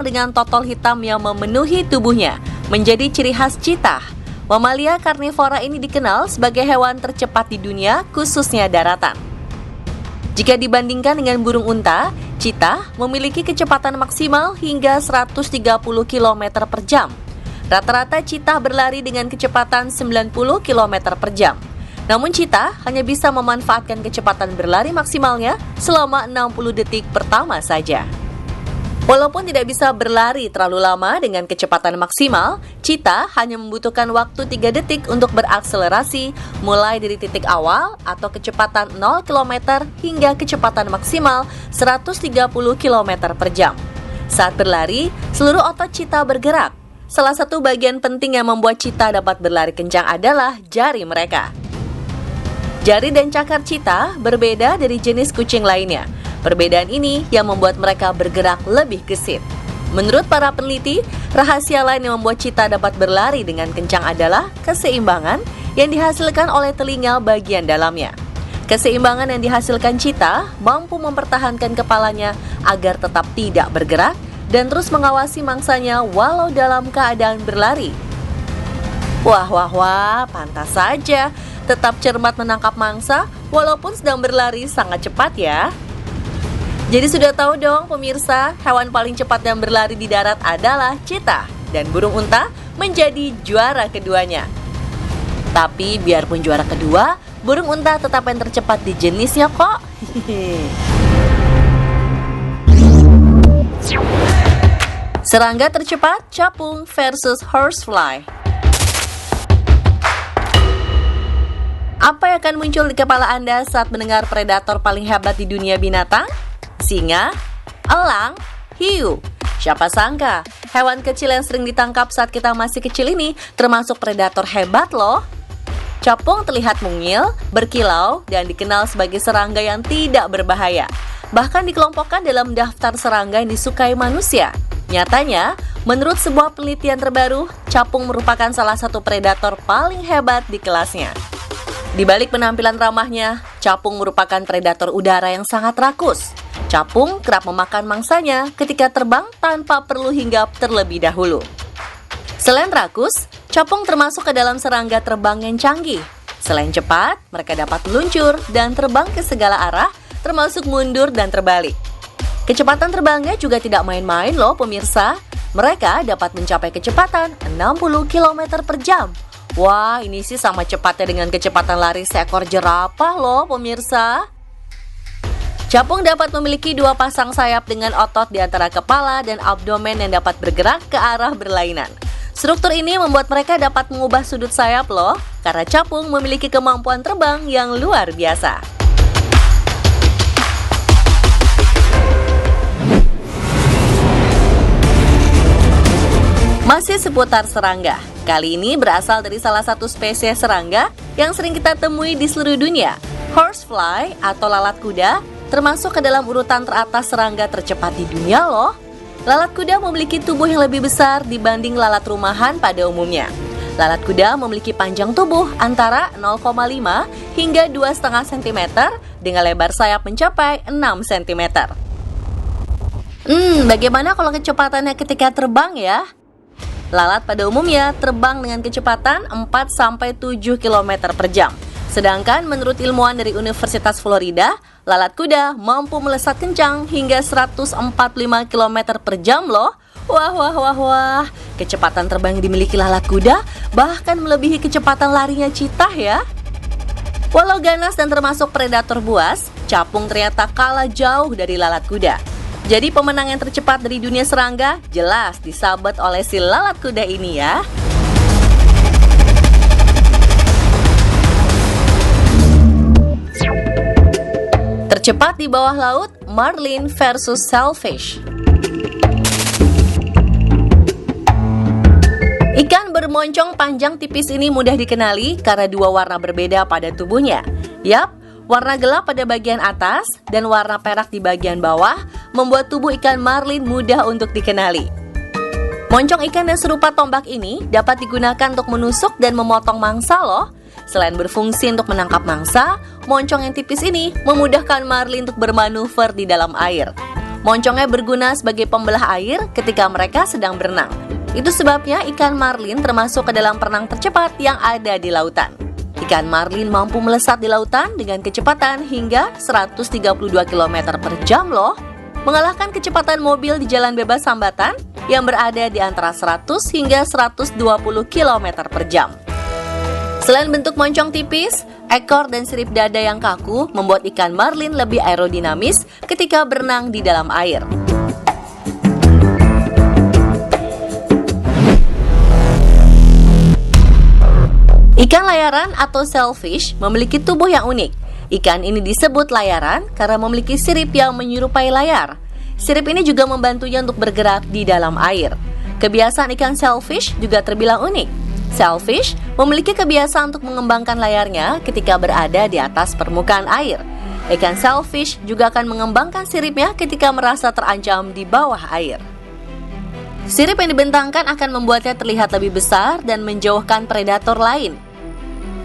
dengan totol hitam yang memenuhi tubuhnya menjadi ciri khas cheetah. Mamalia karnivora ini dikenal sebagai hewan tercepat di dunia, khususnya daratan. Jika dibandingkan dengan burung unta, cheetah memiliki kecepatan maksimal hingga 130 km per jam. Rata-rata cheetah berlari dengan kecepatan 90 km per jam. Namun cheetah hanya bisa memanfaatkan kecepatan berlari maksimalnya selama 60 detik pertama saja. Walaupun tidak bisa berlari terlalu lama dengan kecepatan maksimal, cheetah hanya membutuhkan waktu 3 detik untuk berakselerasi mulai dari titik awal atau kecepatan 0 km hingga kecepatan maksimal 130 km per jam. Saat berlari, seluruh otot cheetah bergerak. Salah satu bagian penting yang membuat cheetah dapat berlari kencang adalah jari mereka. Jari dan cakar cheetah berbeda dari jenis kucing lainnya. Perbedaan ini yang membuat mereka bergerak lebih gesit. Menurut para peneliti, rahasia lain yang membuat cheetah dapat berlari dengan kencang adalah keseimbangan yang dihasilkan oleh telinga bagian dalamnya. Keseimbangan yang dihasilkan cheetah mampu mempertahankan kepalanya agar tetap tidak bergerak dan terus mengawasi mangsanya walau dalam keadaan berlari. Wah, pantas saja tetap cermat menangkap mangsa walaupun sedang berlari sangat cepat ya. Jadi sudah tahu dong pemirsa, hewan paling cepat yang berlari di darat adalah cheetah dan burung unta menjadi juara keduanya. Tapi biarpun juara kedua, burung unta tetap yang tercepat di jenisnya kok. Serangga tercepat capung versus horsefly. Apa yang akan muncul di kepala Anda saat mendengar predator paling hebat di dunia binatang? Singa, elang, hiu. Siapa sangka, hewan kecil yang sering ditangkap saat kita masih kecil ini termasuk predator hebat loh. Capung terlihat mungil, berkilau, dan dikenal sebagai serangga yang tidak berbahaya. Bahkan dikelompokkan dalam daftar serangga yang disukai manusia. Nyatanya, menurut sebuah penelitian terbaru, capung merupakan salah satu predator paling hebat di kelasnya. Di balik penampilan ramahnya, capung merupakan predator udara yang sangat rakus. Capung kerap memakan mangsanya ketika terbang tanpa perlu hinggap terlebih dahulu. Selain rakus, capung termasuk ke dalam serangga terbang yang canggih. Selain cepat, mereka dapat meluncur dan terbang ke segala arah, termasuk mundur dan terbalik. Kecepatan terbangnya juga tidak main-main loh pemirsa. Mereka dapat mencapai kecepatan 60 km per jam. Wah, ini sih sama cepatnya dengan kecepatan lari seekor jerapah loh pemirsa. Capung dapat memiliki 2 pasang sayap dengan otot di antara kepala dan abdomen yang dapat bergerak ke arah berlainan. Struktur ini membuat mereka dapat mengubah sudut sayap loh, karena capung memiliki kemampuan terbang yang luar biasa. Masih seputar serangga, kali ini berasal dari salah satu spesies serangga yang sering kita temui di seluruh dunia. Horsefly atau lalat kuda termasuk ke dalam urutan teratas serangga tercepat di dunia loh. Lalat kuda memiliki tubuh yang lebih besar dibanding lalat rumahan pada umumnya. Lalat kuda memiliki panjang tubuh antara 0,5 hingga 2,5 cm dengan lebar sayap mencapai 6 cm. Bagaimana kalau kecepatannya ketika terbang ya? Lalat pada umumnya terbang dengan kecepatan 4-7 km per jam. Sedangkan menurut ilmuwan dari Universitas Florida, lalat kuda mampu melesat kencang hingga 145 km per jam loh. Wah. Kecepatan terbang yang dimiliki lalat kuda bahkan melebihi kecepatan larinya cheetah ya. Walau ganas dan termasuk predator buas, capung ternyata kalah jauh dari lalat kuda. Jadi pemenang yang tercepat dari dunia serangga jelas disabet oleh si lalat kuda ini ya. Tercepat di bawah laut, marlin versus shellfish. Ikan bermoncong panjang tipis ini mudah dikenali karena 2 warna berbeda pada tubuhnya. Yap, warna gelap pada bagian atas dan warna perak di bagian bawah membuat tubuh ikan marlin mudah untuk dikenali. Moncong ikan yang serupa tombak ini dapat digunakan untuk menusuk dan memotong mangsa loh. Selain berfungsi untuk menangkap mangsa, moncong yang tipis ini memudahkan marlin untuk bermanuver di dalam air. Moncongnya berguna sebagai pembelah air ketika mereka sedang berenang. Itu sebabnya ikan marlin termasuk ke dalam perenang tercepat yang ada di lautan. Ikan marlin mampu melesat di lautan dengan kecepatan hingga 132 km per jam loh, mengalahkan kecepatan mobil di jalan bebas hambatan yang berada di antara 100 hingga 120 km per jam. Selain bentuk moncong tipis, ekor dan sirip dada yang kaku membuat ikan marlin lebih aerodinamis ketika berenang di dalam air. Ikan layaran atau shellfish memiliki tubuh yang unik. Ikan ini disebut layaran karena memiliki sirip yang menyerupai layar. Sirip ini juga membantunya untuk bergerak di dalam air. Kebiasaan ikan shellfish juga terbilang unik. Shellfish memiliki kebiasaan untuk mengembangkan layarnya ketika berada di atas permukaan air. Ikan shellfish juga akan mengembangkan siripnya ketika merasa terancam di bawah air. Sirip yang dibentangkan akan membuatnya terlihat lebih besar dan menjauhkan predator lain.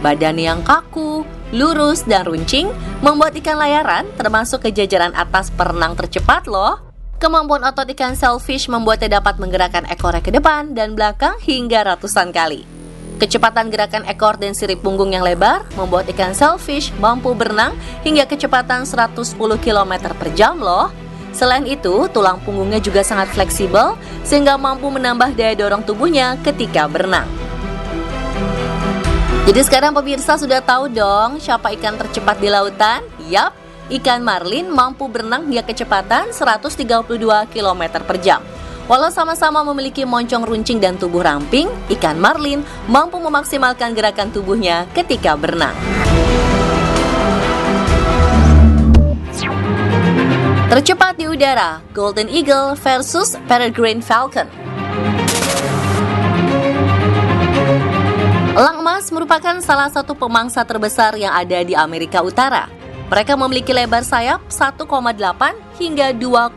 Badan yang kaku, lurus, dan runcing membuat ikan layaran termasuk ke jajaran atas perenang tercepat loh. Kemampuan otot ikan shellfish membuatnya dapat menggerakkan ekornya ke depan dan belakang hingga ratusan kali. Kecepatan gerakan ekor dan sirip punggung yang lebar membuat ikan shellfish mampu berenang hingga kecepatan 110 km per jam loh. Selain itu, tulang punggungnya juga sangat fleksibel sehingga mampu menambah daya dorong tubuhnya ketika berenang. Jadi sekarang pemirsa sudah tahu dong siapa ikan tercepat di lautan? Yap, ikan marlin mampu berenang hingga kecepatan 132 km per jam. Walau sama-sama memiliki moncong runcing dan tubuh ramping, ikan marlin mampu memaksimalkan gerakan tubuhnya ketika berenang. Tercepat di udara, Golden Eagle versus Peregrine Falcon. Elang emas merupakan salah satu pemangsa terbesar yang ada di Amerika Utara. Mereka memiliki lebar sayap 1,8 hingga 2,4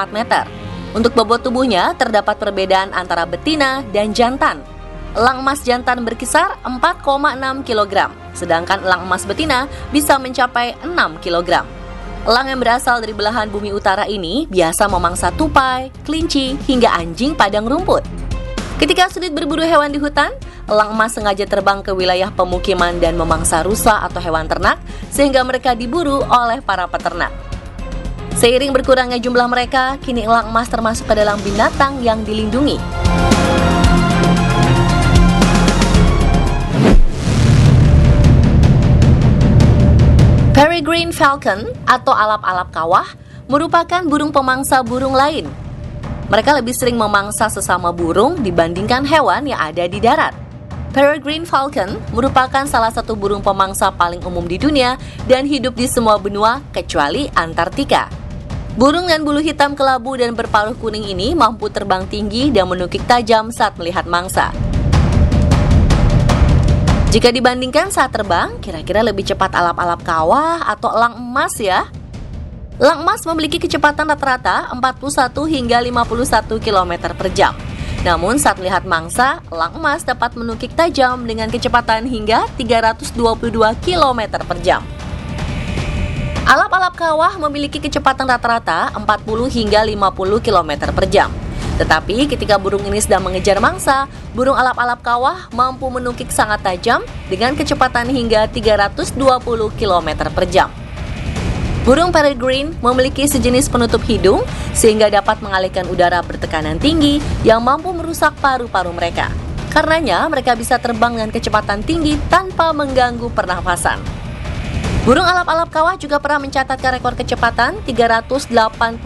meter. Untuk bobot tubuhnya terdapat perbedaan antara betina dan jantan. Elang emas jantan berkisar 4,6 kg, sedangkan elang emas betina bisa mencapai 6 kg. Elang yang berasal dari belahan bumi utara ini biasa memangsa tupai, kelinci, hingga anjing padang rumput. Ketika sulit berburu hewan di hutan, elang emas sengaja terbang ke wilayah pemukiman dan memangsa rusa atau hewan ternak sehingga mereka diburu oleh para peternak. Seiring berkurangnya jumlah mereka, kini elang emas termasuk ke dalam binatang yang dilindungi. Peregrine Falcon atau alap-alap kawah merupakan burung pemangsa burung lain. Mereka lebih sering memangsa sesama burung dibandingkan hewan yang ada di darat. Peregrine Falcon merupakan salah satu burung pemangsa paling umum di dunia dan hidup di semua benua kecuali Antartika. Burung dengan bulu hitam kelabu dan berparuh kuning ini mampu terbang tinggi dan menukik tajam saat melihat mangsa. Jika dibandingkan saat terbang, kira-kira lebih cepat alap-alap kawah atau elang emas ya? Elang emas memiliki kecepatan rata-rata 41 hingga 51 km per jam. Namun saat melihat mangsa, elang emas dapat menukik tajam dengan kecepatan hingga 322 km per jam. Alap-alap kawah memiliki kecepatan rata-rata 40 hingga 50 km per jam. Tetapi ketika burung ini sedang mengejar mangsa, burung alap-alap kawah mampu menukik sangat tajam dengan kecepatan hingga 320 km per jam. Burung peregrine memiliki sejenis penutup hidung sehingga dapat mengalihkan udara bertekanan tinggi yang mampu merusak paru-paru mereka. Karenanya mereka bisa terbang dengan kecepatan tinggi tanpa mengganggu pernafasan. Burung alap-alap kawah juga pernah mencatatkan rekor kecepatan 389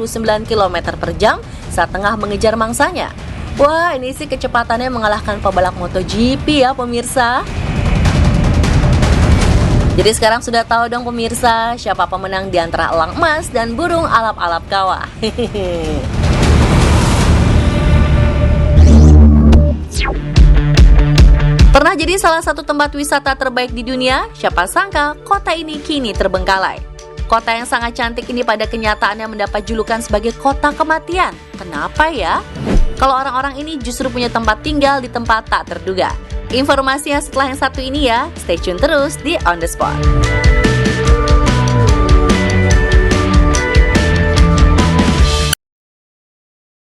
km per jam saat tengah mengejar mangsanya. Wah, ini sih kecepatannya mengalahkan pebalap MotoGP ya pemirsa. Jadi sekarang sudah tahu dong pemirsa siapa pemenang di antara elang emas dan burung alap-alap kawah. Pernah jadi salah satu tempat wisata terbaik di dunia? Siapa sangka kota ini kini terbengkalai. Kota yang sangat cantik ini pada kenyataannya mendapat julukan sebagai kota kematian. Kenapa ya? Kalau orang-orang ini justru punya tempat tinggal di tempat tak terduga. Informasinya setelah yang satu ini ya. Stay tune terus di On The Spot.